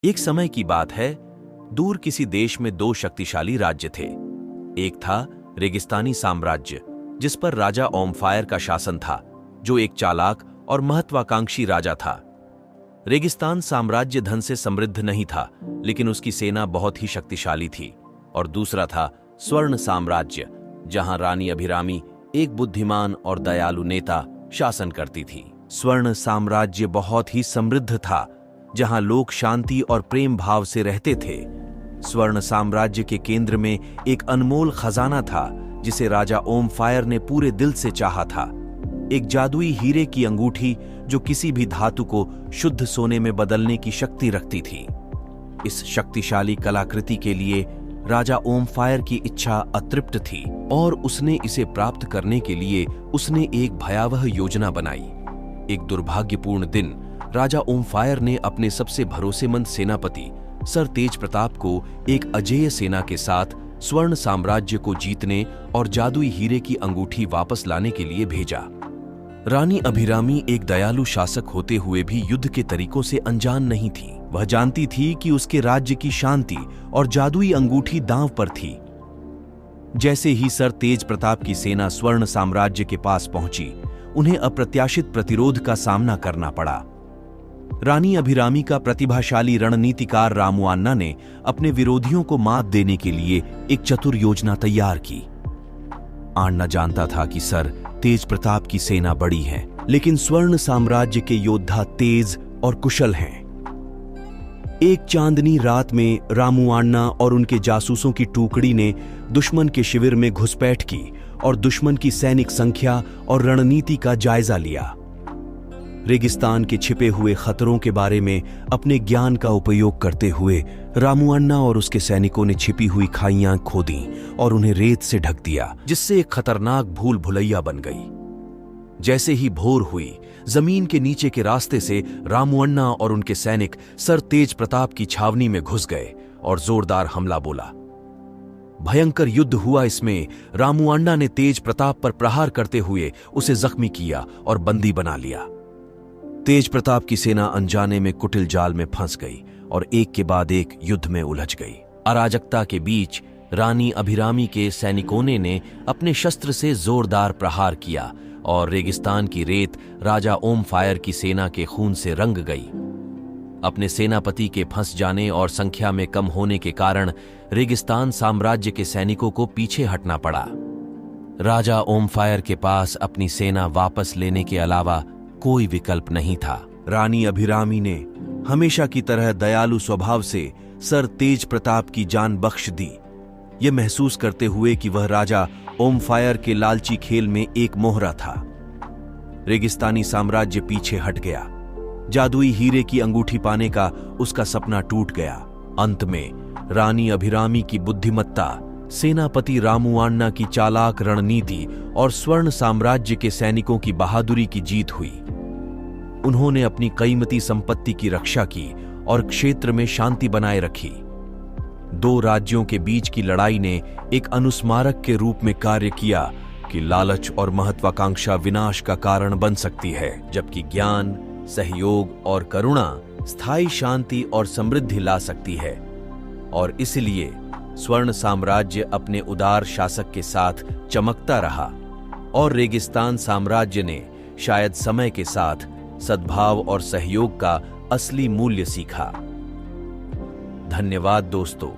एक समय की बात है, दूर किसी देश में दो शक्तिशाली राज्य थे। एक था रेगिस्तानी साम्राज्य, जिस पर राजा ओमफायर का शासन था, जो एक चालाक और महत्वाकांक्षी राजा था। रेगिस्तान साम्राज्य धन से समृद्ध नहीं था, लेकिन उसकी सेना बहुत ही शक्तिशाली थी। और दूसरा था स्वर्ण साम्राज्य, जहां रानी अभिरामी, एक बुद्धिमान और दयालु नेता, शासन करती थी। स्वर्ण साम्राज्य बहुत ही समृद्ध था, जहां लोग शांति और प्रेम भाव से रहते थे। स्वर्ण साम्राज्य के केंद्र में एक अनमोल खजाना था, जिसे राजा ओमफायर ने पूरे दिल से चाहा था। एक जादुई हीरे की अंगूठी, जो किसी भी धातु को शुद्ध सोने में बदलने की शक्ति रखती थी। इस शक्तिशाली कलाकृति के लिए राजा ओमफायर की इच्छा अतृप्त थी और उसने इसे प्राप्त करने के लिए उसने एक भयावह योजना बनाई। एक दुर्भाग्यपूर्ण दिन राजा ओमफायर ने अपने सबसे भरोसेमंद सेनापति सर तेज प्रताप को एक अजेय सेना के साथ स्वर्ण साम्राज्य को जीतने और जादुई हीरे की अंगूठी वापस लाने के लिए भेजा। रानी अभिरामी एक दयालु शासक होते हुए भी युद्ध के तरीकों से अनजान नहीं थी। वह जानती थी कि उसके राज्य की शांति और जादुई अंगूठी दांव पर थी। जैसे ही सर तेज प्रताप की सेना स्वर्ण साम्राज्य के पास पहुंची, उन्हें अप्रत्याशित प्रतिरोध का सामना करना पड़ा। रानी अभिरामी का प्रतिभाशाली रणनीतिकार रामुआन्ना ने अपने विरोधियों को मात देने के लिए एक चतुर योजना तैयार की। आन्ना जानता था कि सर तेज प्रताप की सेना बड़ी है, लेकिन स्वर्ण साम्राज्य के योद्धा तेज और कुशल हैं। एक चांदनी रात में रामुआन्ना और उनके जासूसों की टुकड़ी ने दुश्मन के शिविर में घुसपैठ की और दुश्मन की सैनिक संख्या और रणनीति का जायजा लिया। रेगिस्तान के छिपे हुए खतरों के बारे में अपने ज्ञान का उपयोग करते हुए रामुआन्ना और उसके सैनिकों ने छिपी हुई खाइयां खोदी और उन्हें रेत से ढक दिया, जिससे एक खतरनाक भूल भुलैया बन गई। जैसे ही भोर हुई, जमीन के नीचे के रास्ते से रामुआन्ना और उनके सैनिक सर तेज प्रताप की छावनी में घुस गए और जोरदार हमला बोला। भयंकर युद्ध हुआ। इसमें रामुआन्ना ने तेज प्रताप पर प्रहार करते हुए उसे जख्मी किया और बंदी बना लिया। तेज प्रताप की सेना अनजाने में कुटिल जाल में फंस गई और एक के बाद एक युद्ध में उलझ गई। अराजकता के बीच रानी अभिरामी के सैनिकों ने अपने शस्त्र से जोरदार प्रहार किया और रेगिस्तान की रेत राजा ओमफायर की सेना के खून से रंग गई। अपने सेनापति के फंस जाने और संख्या में कम होने के कारण रेगिस्तान साम्राज्य के सैनिकों को पीछे हटना पड़ा। राजा ओमफायर के पास अपनी सेना वापस लेने के अलावा कोई विकल्प नहीं था। रानी अभिरामी ने हमेशा की तरह दयालु स्वभाव से सर तेज प्रताप की जान बख्श दी, यह महसूस करते हुए कि वह राजा ओमफायर के लालची खेल में एक मोहरा था। रेगिस्तानी साम्राज्य पीछे हट गया। जादुई हीरे की अंगूठी पाने का उसका सपना टूट गया। अंत में रानी अभिरामी की बुद्धिमत्ता, सेनापति रामुआन्ना की चालाक रणनीति और स्वर्ण साम्राज्य के सैनिकों की बहादुरी की जीत हुई। उन्होंने अपनी कीमती संपत्ति की रक्षा की और क्षेत्र में शांति बनाए रखी। दो राज्यों के बीच की लड़ाई ने एक अनुस्मारक के रूप में कार्य किया कि लालच और महत्वाकांक्षा विनाश का कारण बन सकती है, जबकि ज्ञान, सहयोग और करुणा स्थायी शांति और समृद्धि ला सकती है। और इसलिए स्वर्ण साम्राज्य अपने उदार शासक के साथ चमकता रहा और रेगिस्तान साम्राज्य ने शायद समय के साथ सद्भाव और सहयोग का असली मूल्य सीखा। धन्यवाद दोस्तों।